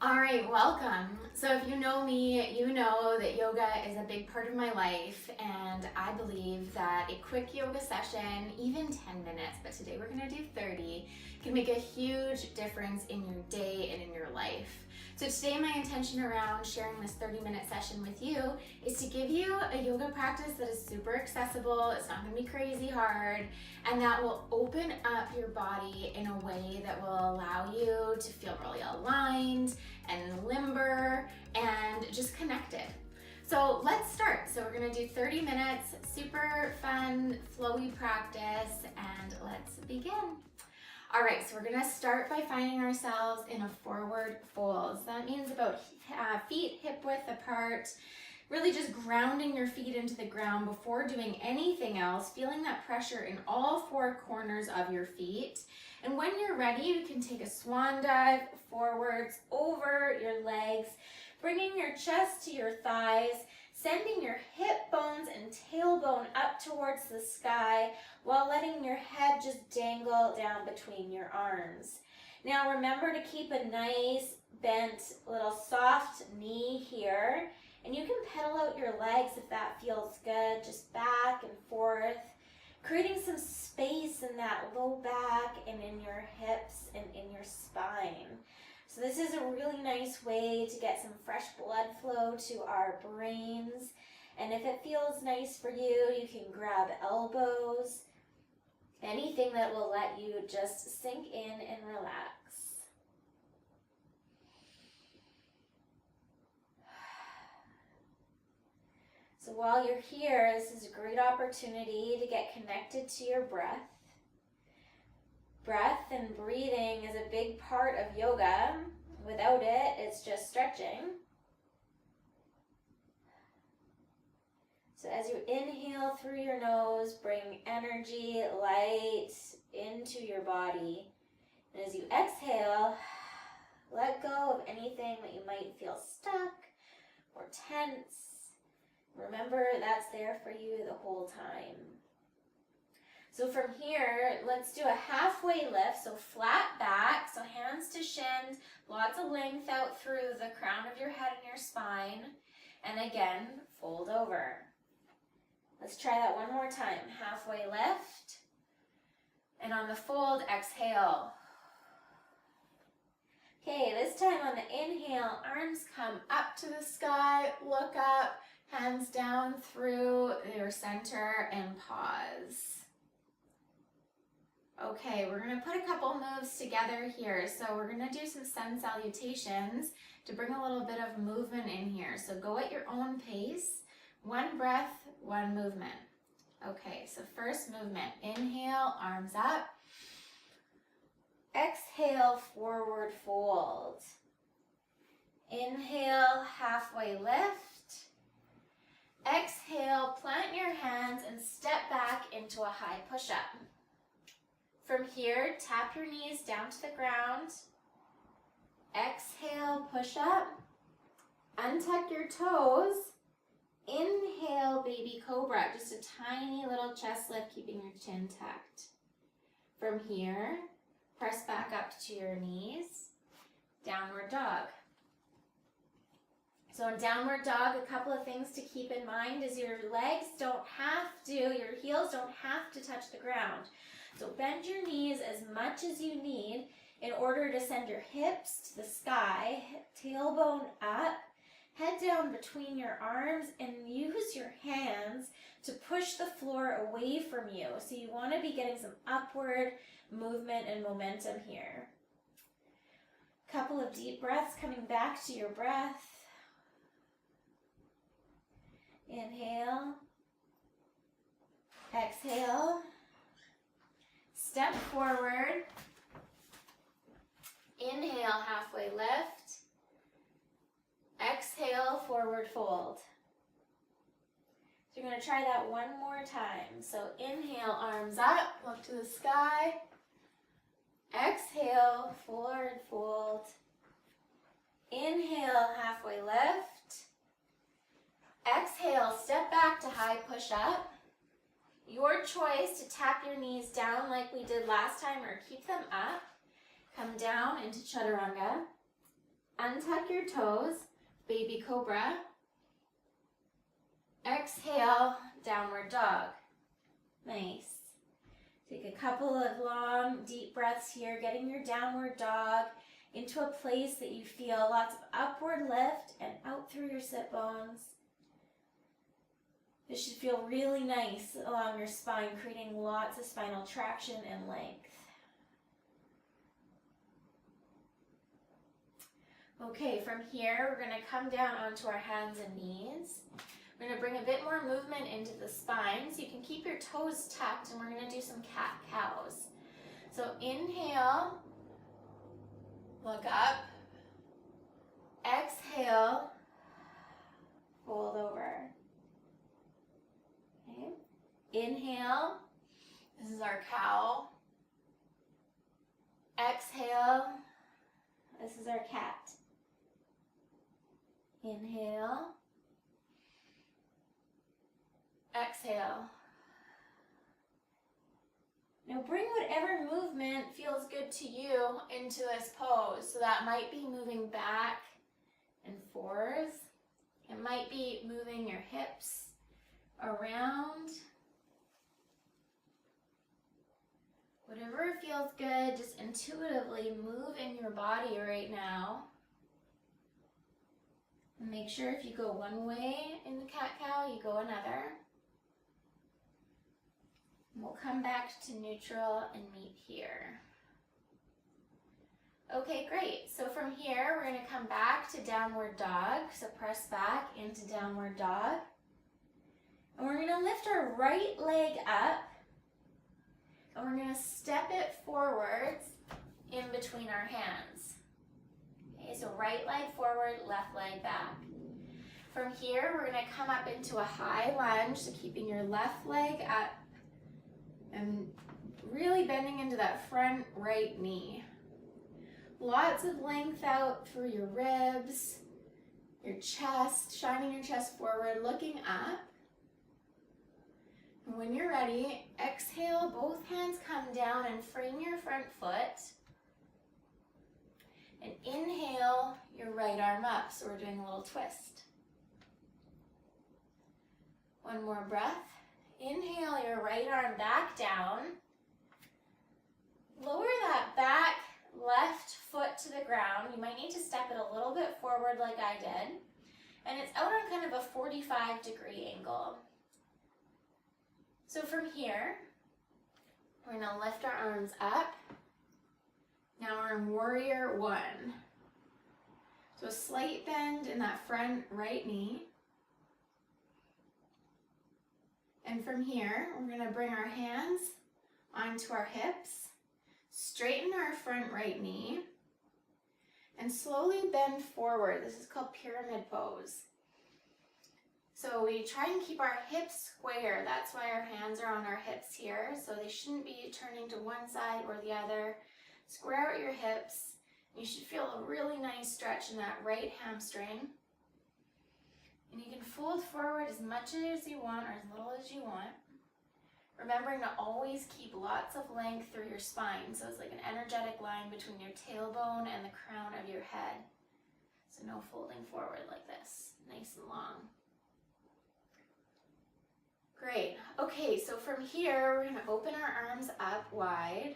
All right, welcome. So if you know me, you know that yoga is a big part of my life, and I believe that a quick yoga session, even 10 minutes, but today we're gonna do 30, can make a huge difference in your day and in your life. So today my intention around sharing this 30-minute session with you is to give you a yoga practice that is super accessible, it's not gonna be crazy hard, and that will open up your body in a way that will allow you to feel really aligned and limber and just connected. So let's start. So we're gonna do 30 minutes, super fun, flowy practice, and let's begin. All right, so we're gonna start by finding ourselves in a forward fold. So that means about feet hip width apart, really just grounding your feet into the ground before doing anything else, feeling that pressure in all four corners of your feet. And when you're ready, you can take a swan dive forwards over your legs, bringing your chest to your thighs, sending your hip bones and tailbone up towards the sky while letting your head just dangle down between your arms. Now remember to keep a nice bent little soft knee here, and you can pedal out your legs if that feels good, just back and forth, creating some space in that low back and in your hips and in your spine. So this is a really nice way to get some fresh blood flow to our brains. And if it feels nice for you, you can grab elbows, anything that will let you just sink in and relax. So while you're here, this is a great opportunity to get connected to your breath. Breath and breathing is a big part of yoga. Without it, it's just stretching. So as you inhale through your nose, bring energy, light into your body. And as you exhale, let go of anything that you might feel stuck or tense. Remember, that's there for you the whole time. So from here, let's do a halfway lift, so flat back, so hands to shins, lots of length out through the crown of your head and your spine, and again, fold over. Let's try that one more time. Halfway lift, and on the fold, exhale. Okay, this time on the inhale, arms come up to the sky, look up, hands down through your center, and pause. Okay, we're going to put a couple moves together here. So we're going to do some sun salutations to bring a little bit of movement in here. So go at your own pace. One breath, one movement. Okay, so first movement. Inhale, arms up. Exhale, forward fold. Inhale, halfway lift. Exhale, plant your hands and step back into a high push-up. From here, tap your knees down to the ground. Exhale, push up. Untuck your toes. Inhale, baby cobra. Just a tiny little chest lift, keeping your chin tucked. From here, press back up to your knees. Downward dog. So in downward dog, a couple of things to keep in mind is your legs don't have to, your heels don't have to touch the ground. So bend your knees as much as you need in order to send your hips to the sky, tailbone up, head down between your arms, and use your hands to push the floor away from you. So you want to be getting some upward movement and momentum here. Couple of deep breaths coming back to your breath. Inhale, exhale, step forward, inhale, halfway lift, exhale, forward fold. So you're going to try that one more time. So inhale, arms up, look to the sky, exhale, forward fold, inhale, halfway lift, exhale, step back to high push up. Your choice to tap your knees down like we did last time or keep them up. Come down into chaturanga. Untuck your toes, baby cobra. Exhale, downward dog. Nice. Take a couple of long, deep breaths here, getting your downward dog into a place that you feel lots of upward lift and out through your sit bones. This should feel really nice along your spine, creating lots of spinal traction and length. Okay, from here, we're going to come down onto our hands and knees. We're going to bring a bit more movement into the spine, so you can keep your toes tucked, and we're going to do some cat-cows. So inhale, look up. Exhale, fold over. Okay. Inhale, this is our cow. Exhale, this is our cat. Inhale. Exhale. Now bring whatever movement feels good to you into this pose. So that might be moving back and forth. It might be moving your hips around. Whatever feels good, just intuitively move in your body right now. And make sure if you go one way in the cat-cow, you go another. We'll come back to neutral and meet here. Okay, great. So from here, we're going to come back to downward dog. So press back into downward dog. And we're going to lift our right leg up. And we're going to step it forwards in between our hands. Okay, so right leg forward, left leg back. From here, we're going to come up into a high lunge, so keeping your left leg up and really bending into that front right knee. Lots of length out through your ribs, your chest, shining your chest forward, looking up. And when you're ready, exhale, both hands come down and frame your front foot. And inhale your right arm up, so we're doing a little twist. One more breath. Inhale your right arm back down. Lower that back left foot to the ground. You might need to step it a little bit forward like I did. And it's out on kind of a 45-degree angle. So from here, we're going to lift our arms up. Now we're in warrior one. So a slight bend in that front right knee. And from here, we're going to bring our hands onto our hips, straighten our front right knee, and slowly bend forward. This is called pyramid pose. So we try and keep our hips square. That's why our hands are on our hips here. So they shouldn't be turning to one side or the other. Square out your hips. You should feel a really nice stretch in that right hamstring. And you can fold forward as much as you want or as little as you want. Remembering to always keep lots of length through your spine. So it's like an energetic line between your tailbone and the crown of your head. So no folding forward like this. Nice and long. Great. Okay, so from here, we're going to open our arms up wide.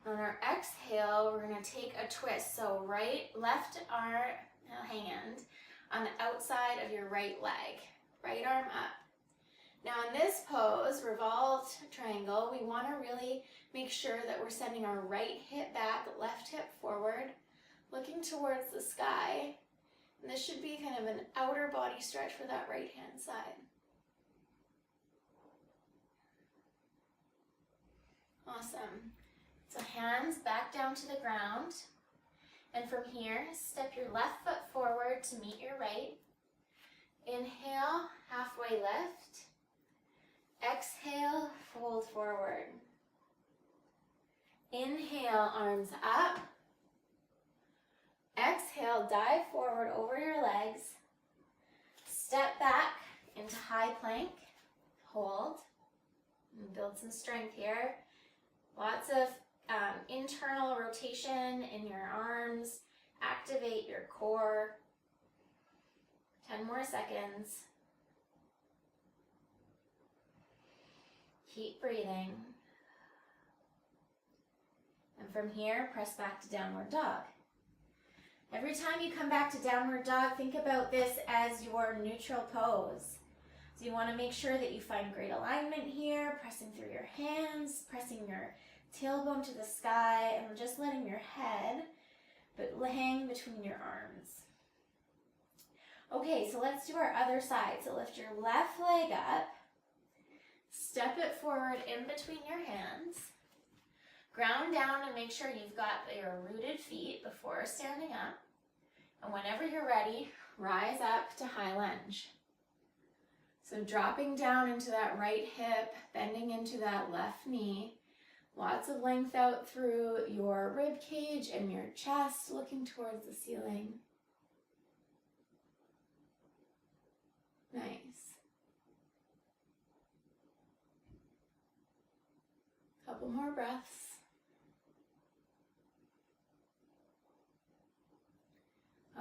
On our exhale, we're going to take a twist. So left arm, hand on the outside of your right leg. Right arm up. Now in this pose, revolved triangle, we want to really make sure that we're sending our right hip back, left hip forward, looking towards the sky. And this should be kind of an outer body stretch for that right hand side. Awesome. So hands back down to the ground. And from here, step your left foot forward to meet your right. Inhale, halfway lift. Exhale, fold forward. Inhale, arms up. Exhale, dive forward over your legs. Step back into high plank. Hold. And build some strength here. Lots of internal rotation in your arms Activate your core. 10 more seconds. Keep breathing. And from here, press back to downward dog. Every time you come back to downward dog, think about this as your neutral pose. So you want to make sure that you find great alignment here, pressing through your hands, pressing your tailbone to the sky, and just letting your head hang between your arms. Okay, so let's do our other side. So lift your left leg up, step it forward in between your hands, ground down and make sure you've got your rooted feet before standing up. And whenever you're ready, rise up to high lunge. So dropping down into that right hip, bending into that left knee. Lots of length out through your rib cage and your chest, looking towards the ceiling. Nice. Couple more breaths.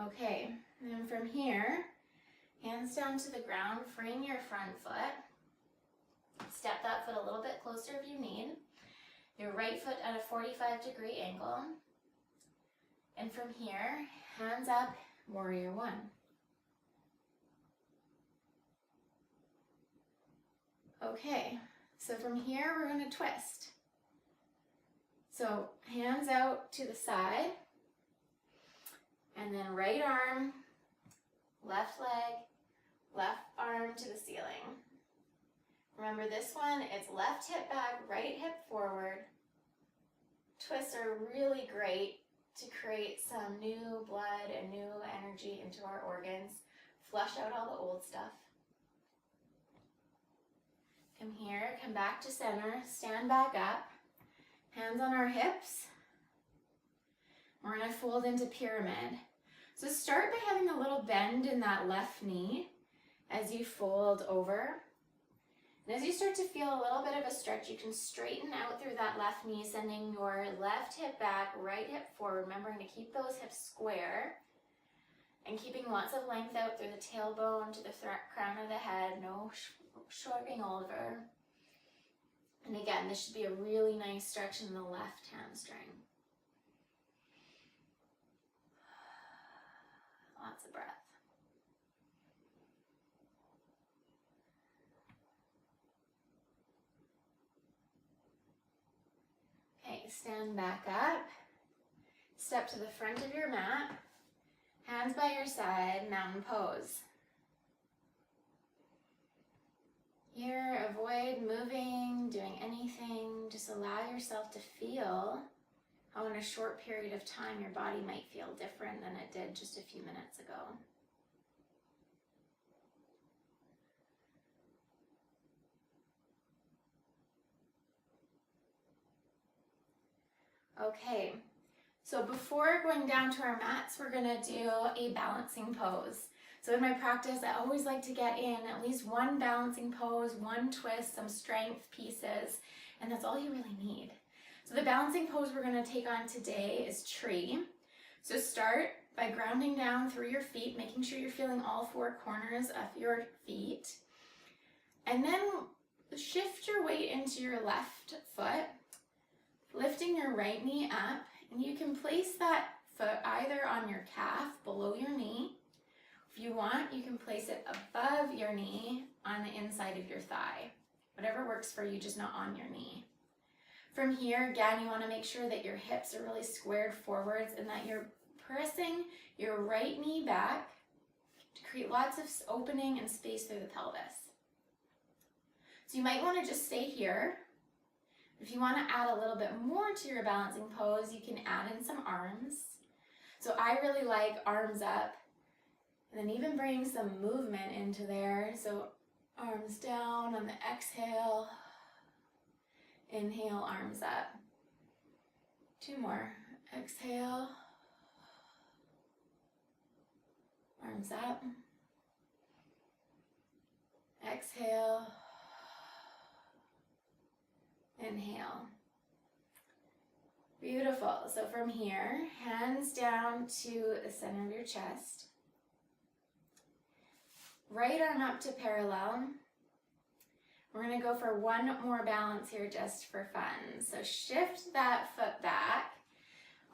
Okay, and then from here, hands down to the ground, freeing your front foot. Step that foot a little bit closer if you need. Your right foot at a 45-degree angle. And from here, hands up, warrior one. Okay, so from here we're going to twist. So hands out to the side, and then right arm, left leg, left arm to the ceiling. Remember this one, it's left hip back, right hip forward. Twists are really great to create some new blood and new energy into our organs, flush out all the old stuff. Come here, come back to center, stand back up, hands on our hips. We're going to fold into pyramid. So start by having a little bend in that left knee as you fold over. And as you start to feel a little bit of a stretch, you can straighten out through that left knee, sending your left hip back, right hip forward. Remembering to keep those hips square and keeping lots of length out through the tailbone to the crown of the head, no shrugging over. And again, this should be a really nice stretch in the left hamstring. Lots of breath. Okay, stand back up. Step to the front of your mat. Hands by your side, mountain pose. Here, avoid moving, doing anything. Just allow yourself to feel how in a short period of time your body might feel different than it did just a few minutes ago. Okay, so before going down to our mats, we're gonna do a balancing pose. So in my practice, I always like to get in at least one balancing pose, one twist, some strength pieces, and that's all you really need. So the balancing pose we're gonna take on today is tree. So start by grounding down through your feet, making sure you're feeling all four corners of your feet. And then shift your weight into your left foot, lifting your right knee up, and you can place that foot either on your calf below your knee. If you want, you can place it above your knee on the inside of your thigh. Whatever works for you, just not on your knee. From here, again, you want to make sure that your hips are really squared forwards and that you're pressing your right knee back to create lots of opening and space through the pelvis. So you might want to just stay here. If you want to add a little bit more to your balancing pose, you can add in some arms. So I really like arms up, and then even bring some movement into there. So arms down on the exhale. Inhale, arms up. Two more. Exhale. Arms up. Exhale. Inhale. Beautiful. So from here, hands down to the center of your chest. Right arm up to parallel. We're going to go for one more balance here just for fun. So shift that foot back.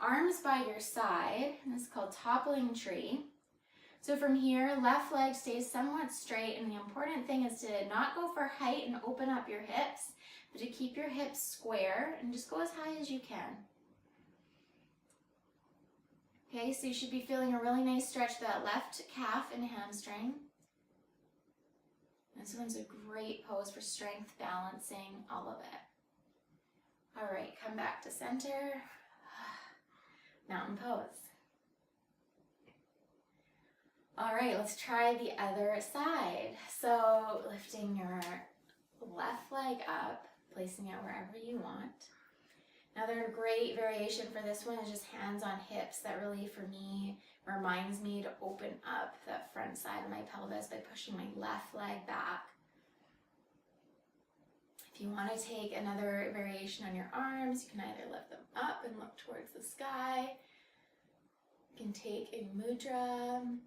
Arms by your side. This is called toppling tree. So from here, left leg stays somewhat straight, and the important thing is to not go for height and open up your hips, but to keep your hips square and just go as high as you can. Okay, so you should be feeling a really nice stretch to that left calf and hamstring. This one's a great pose for strength, balancing, all of it. All right, come back to center. Mountain pose. All right, let's try the other side. So lifting your left leg up, placing it wherever you want. Another great variation for this one is just hands on hips. That really, for me, reminds me to open up that front side of my pelvis by pushing my left leg back. If you want to take another variation on your arms, you can either lift them up and look towards the sky. You can take a mudra.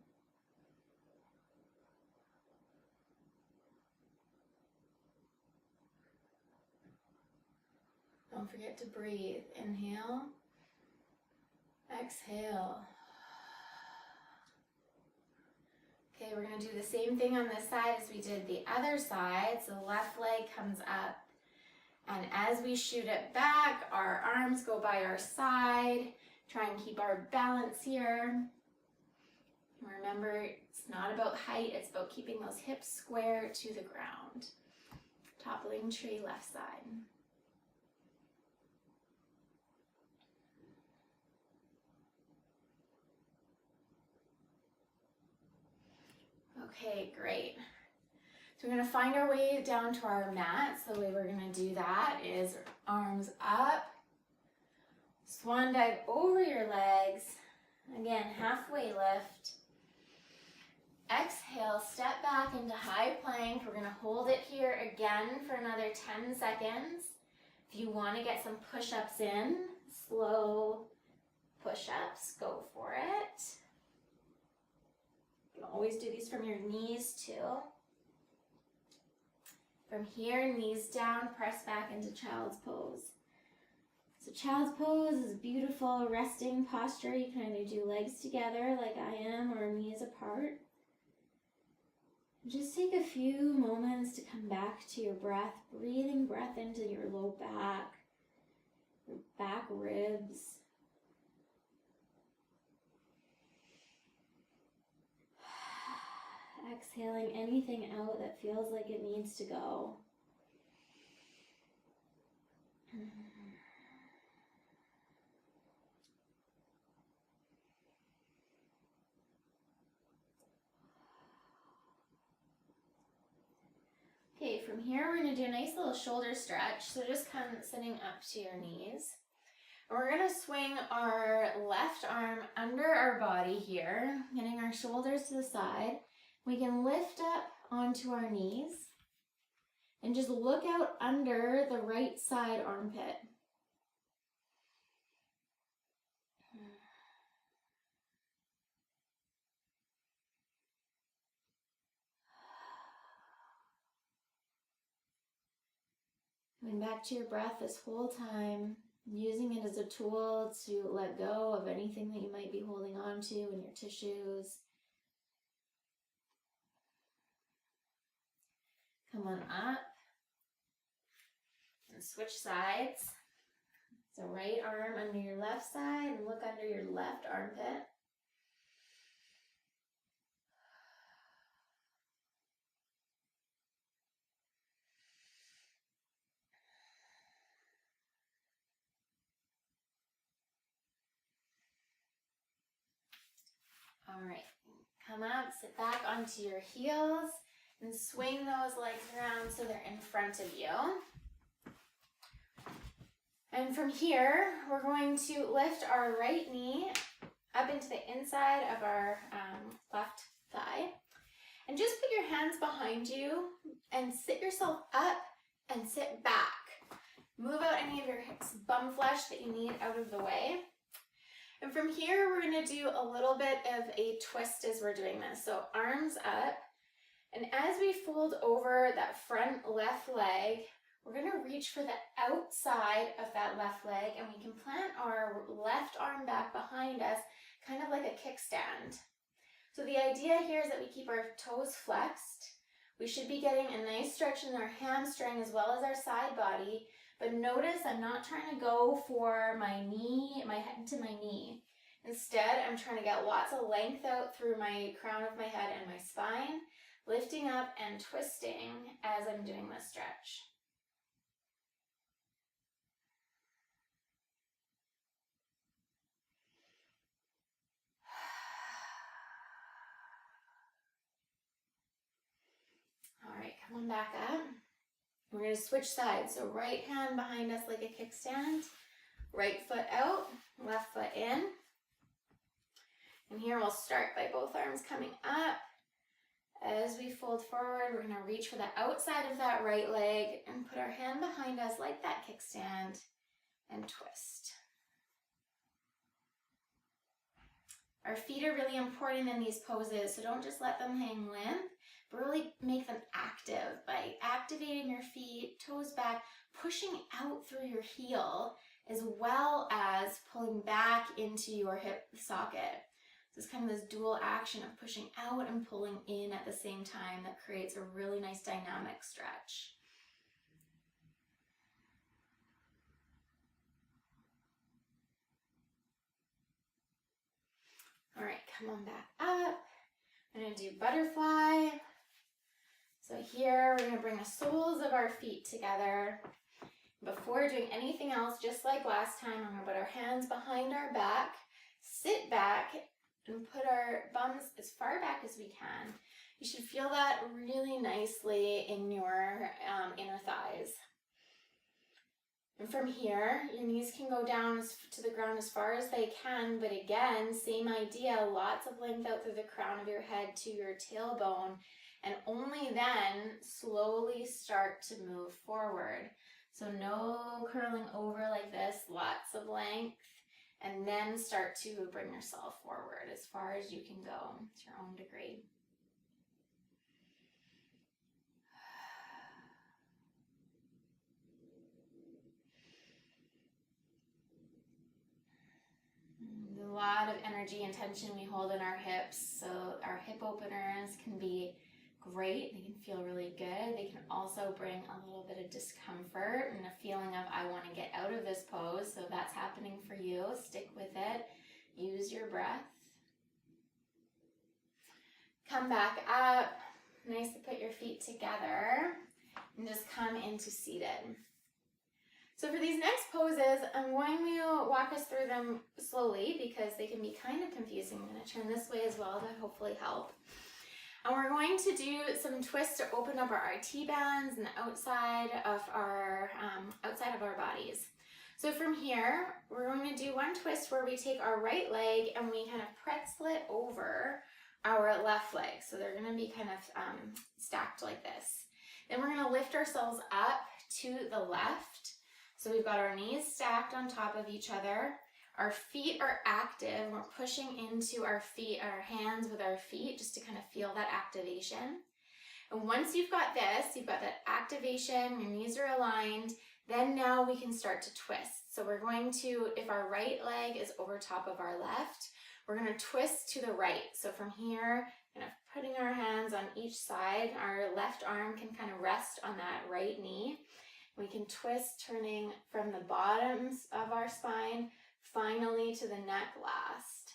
Don't forget to breathe. Inhale. Exhale. Okay, we're going to do the same thing on this side as we did the other side. So the left leg comes up, and as we shoot it back, our arms go by our side. Try and keep our balance here. Remember, it's not about height, it's about keeping those hips square to the ground. Toppling tree, left side. Okay, great. So we're going to find our way down to our mat. So the way we're going to do that is arms up, swan dive over your legs. Again, halfway lift. Exhale, step back into high plank. We're going to hold it here again for another 10 seconds. If you want to get some push-ups in, slow push-ups, go for it. You can always do these from your knees too. From here, knees down, press back into child's pose. So child's pose is beautiful resting posture. You can either do legs together like I am or knees apart. Just take a few moments to come back to your breath, breathing breath into your low back, your back ribs. Exhaling anything out that feels like it needs to go. Okay, from here we're going to do a nice little shoulder stretch. So just come sitting up to your knees. And we're going to swing our left arm under our body here, getting our shoulders to the side. We can lift up onto our knees and just look out under the right side armpit. Coming back to your breath this whole time, using it as a tool to let go of anything that you might be holding on to in your tissues. Come on up and switch sides. So right arm under your left side and look under your left armpit. All right, come up, sit back onto your heels and swing those legs around so they're in front of you. And from here, we're going to lift our right knee up into the inside of our left thigh. And just put your hands behind you and sit yourself up and sit back. Move out any of your bum flesh that you need out of the way. And from here, we're gonna do a little bit of a twist as we're doing this. So arms up, and as we fold over that front left leg, we're gonna reach for the outside of that left leg, and we can plant our left arm back behind us, kind of like a kickstand. So the idea here is that we keep our toes flexed. We should be getting a nice stretch in our hamstring as well as our side body. But notice I'm not trying to go for my knee, my head to my knee. Instead, I'm trying to get lots of length out through my crown of my head and my spine, lifting up and twisting as I'm doing this stretch. All right, come on back up. We're going to switch sides. So right hand behind us like a kickstand, right foot out, left foot in. And here we'll start by both arms coming up. As we fold forward, we're going to reach for the outside of that right leg and put our hand behind us like that kickstand and twist. Our feet are really important in these poses, so don't just let them hang limp, but really make them active by activating your feet, toes back, pushing out through your heel, as well as pulling back into your hip socket. So it's kind of this dual action of pushing out and pulling in at the same time that creates a really nice dynamic stretch. All right, come on back up. I'm going to do butterfly. So here we're going to bring the soles of our feet together. Before doing anything else, just like last time, I'm going to put our hands behind our back, sit back, and put our bums as far back as we can. You should feel that really nicely in your inner thighs. And from here, your knees can go down to the ground as far as they can, but again, same idea, lots of length out through the crown of your head to your tailbone, and only then slowly start to move forward. So no curling over like this, lots of length, and then start to bring yourself forward as far as you can go to your own degree. A lot of energy and tension we hold in our hips, so our hip openers can be great. They can feel really good. They can also bring a little bit of discomfort and a feeling of I want to get out of this pose. So if that's happening for you, stick with it. Use your breath. Come back up. Nice to put your feet together and just come into seated. So for these next poses, I'm going to walk us through them slowly because they can be kind of confusing. I'm going to turn this way as well to hopefully help. And we're going to do some twists to open up our RT bands and the outside of our bodies. So from here, we're going to do one twist where we take our right leg and we kind of pretzel it over our left leg. So they're going to be kind of stacked like this. Then we're going to lift ourselves up to the left. So we've got our knees stacked on top of each other. Our feet are active. We're pushing into our feet, our hands with our feet, just to kind of feel that activation. And once you've got this, you've got that activation, your knees are aligned, then now we can start to twist. So we're going to, if our right leg is over top of our left, we're going to twist to the right. So from here, kind of putting our hands on each side, our left arm can kind of rest on that right knee. We can twist, turning from the bottoms of our spine, finally to the neck last.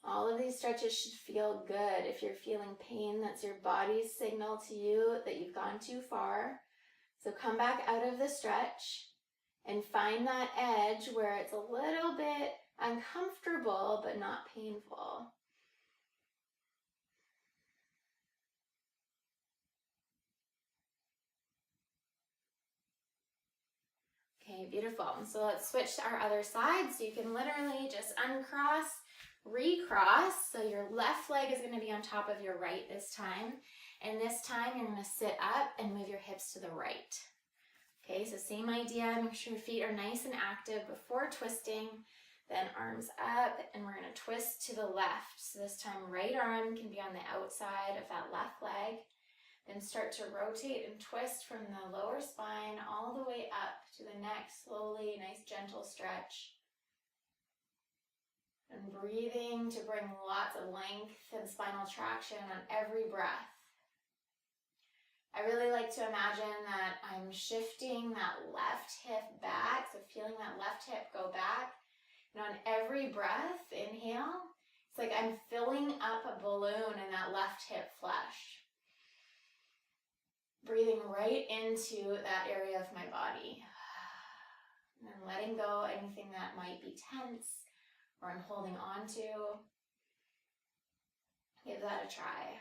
All of these stretches should feel good. If you're feeling pain, that's your body's signal to you that you've gone too far. So come back out of the stretch and find that edge where it's a little bit uncomfortable but not painful. Okay, beautiful. So let's switch to our other side. So you can literally just uncross, recross. So your left leg is going to be on top of your right this time. And this time you're going to sit up and move your hips to the right. Okay, so same idea. Make sure your feet are nice and active before twisting. Then arms up, and we're going to twist to the left. So this time right arm can be on the outside of that left leg. Then start to rotate and twist from the lower spine all the way up to the neck slowly. Nice gentle stretch. And breathing to bring lots of length and spinal traction on every breath. I really like to imagine that I'm shifting that left hip back, so feeling that left hip go back. And on every breath, inhale, it's like I'm filling up a balloon in that left hip flesh. Breathing right into that area of my body. And then letting go anything that might be tense or I'm holding on to. Give that a try.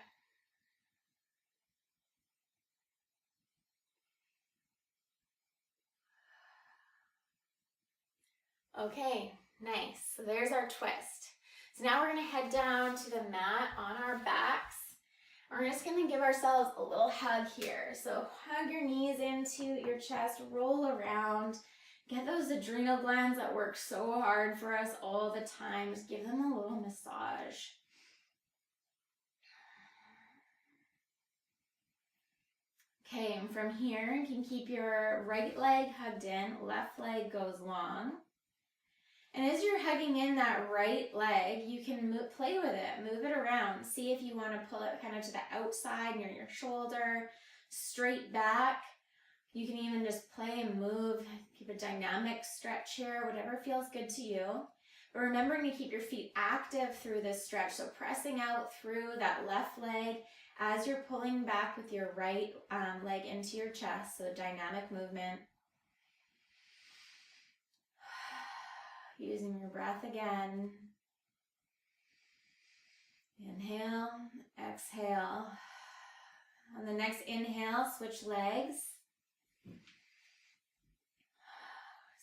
Okay, nice. So there's our twist. So now we're going to head down to the mat on our backs. We're just going to give ourselves a little hug here. So hug your knees into your chest, roll around. Get those adrenal glands that work so hard for us all the time. Just give them a little massage. Okay, and from here, you can keep your right leg hugged in, left leg goes long. And as you're hugging in that right leg, you can play with it, move it around. See if you want to pull it kind of to the outside near your shoulder, straight back. You can even just play and move, keep a dynamic stretch here, whatever feels good to you. But remembering to keep your feet active through this stretch, so pressing out through that left leg as you're pulling back with your right leg into your chest, so dynamic movement. Using your breath again. Inhale, exhale. On the next inhale, switch legs.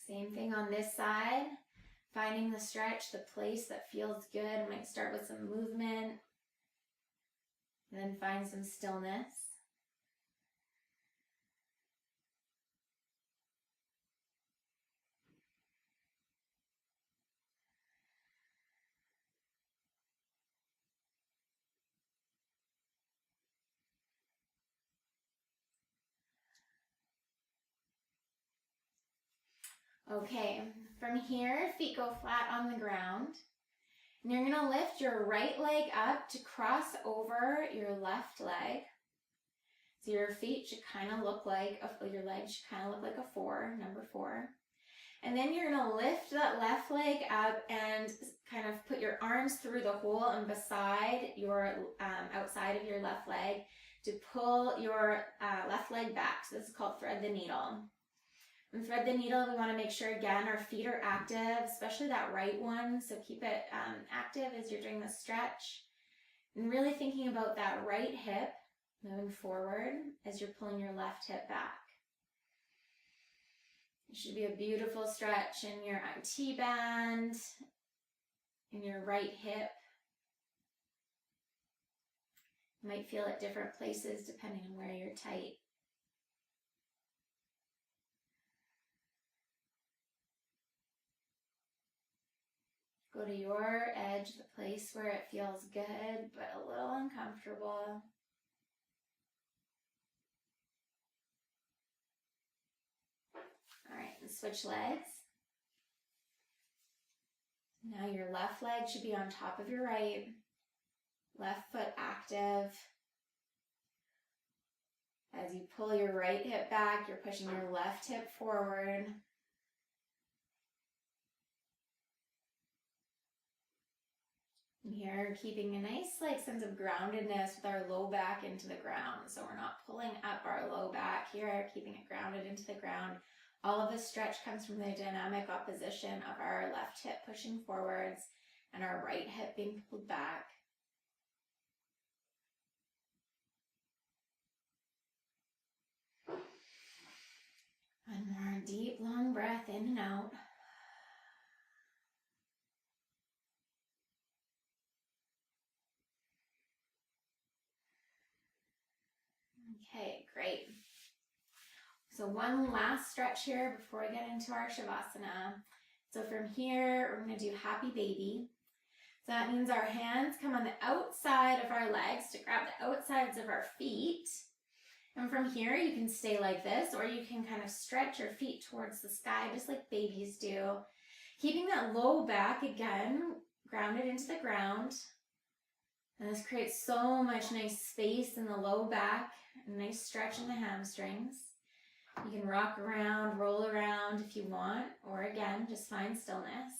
Same thing on this side. Finding the stretch, the place that feels good. Might start with some movement. And then find some stillness. Okay, from here, feet go flat on the ground. And you're going to lift your right leg up to cross over your left leg. So your feet should kind of look like, your legs should kind of look like a 4, number 4. And then you're going to lift that left leg up and kind of put your arms through the hole and beside your, outside of your left leg to pull your left leg back. So this is called thread the needle. And thread the needle, we want to make sure, again, our feet are active, especially that right one. So keep it active as you're doing the stretch. And really thinking about that right hip moving forward as you're pulling your left hip back. It should be a beautiful stretch in your T-band, in your right hip. You might feel it different places depending on where you're tight. Go to your edge, the place where it feels good, but a little uncomfortable. All right, and switch legs. Now your left leg should be on top of your right. Left foot active. As you pull your right hip back, you're pushing your left hip forward. And here, keeping a nice sense of groundedness with our low back into the ground. So we're not pulling up our low back here, keeping it grounded into the ground. All of this stretch comes from the dynamic opposition of our left hip pushing forwards and our right hip being pulled back. One more deep, long breath in and out. Okay, great. So one last stretch here before we get into our Shavasana. So from here, we're going to do Happy Baby. So that means our hands come on the outside of our legs to grab the outsides of our feet. And from here, you can stay like this, or you can kind of stretch your feet towards the sky, just like babies do. Keeping that low back, again, grounded into the ground. And this creates so much nice space in the low back, a nice stretch in the hamstrings. You can rock around, roll around if you want, or again, just find stillness.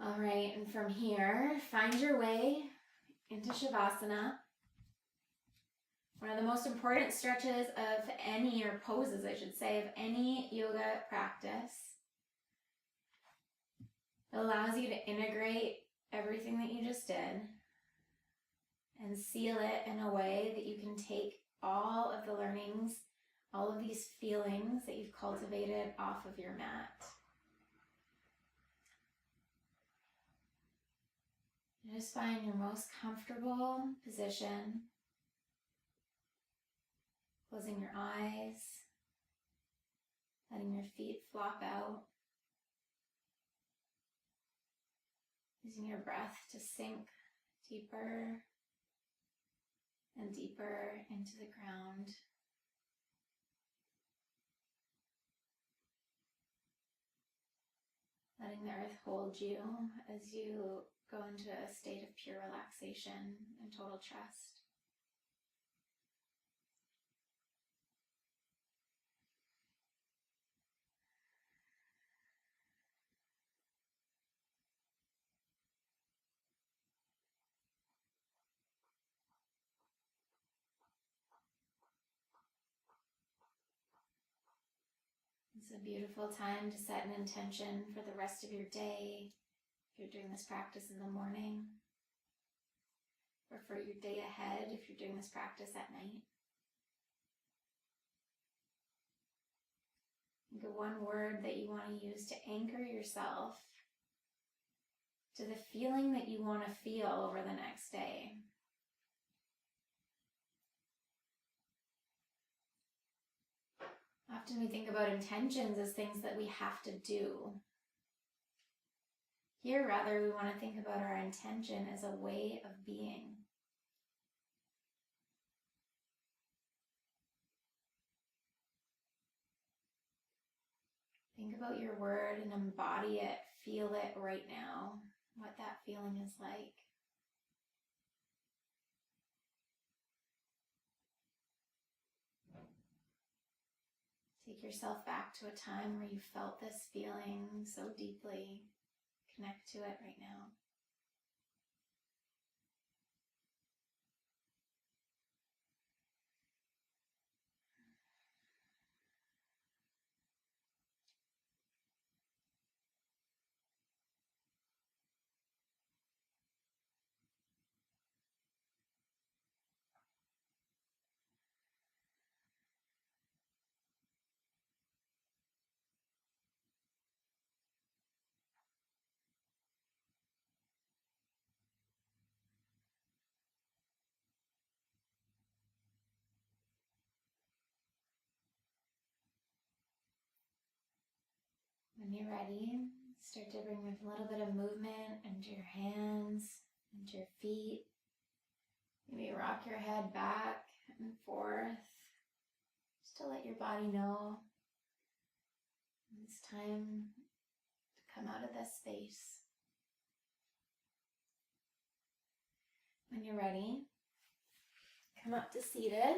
All right, and from here, find your way into Shavasana. One of the most important stretches of any, or poses I should say, of any yoga practice. It allows you to integrate everything that you just did and seal it in a way that you can take all of the learnings, all of these feelings that you've cultivated off of your mat. Just find your most comfortable position, closing your eyes, letting your feet flop out, using your breath to sink deeper and deeper into the ground. Letting the earth hold you as you go into a state of pure relaxation and total trust. It's a beautiful time to set an intention for the rest of your day. If you're doing this practice in the morning, or for your day ahead if you're doing this practice at night. Think of one word that you want to use to anchor yourself to the feeling that you want to feel over the next day. Often we think about intentions as things that we have to do. Here, rather, we want to think about our intention as a way of being. Think about your word and embody it, feel it right now, what that feeling is like. Take yourself back to a time where you felt this feeling so deeply. Connect to it right now. When you're ready, start to bring a little bit of movement into your hands, into your feet. Maybe rock your head back and forth, just to let your body know it's time to come out of this space. When you're ready, come up to seated.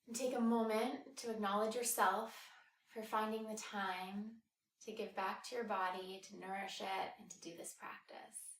And take a moment to acknowledge yourself for finding the time to give back to your body, to nourish it, and to do this practice.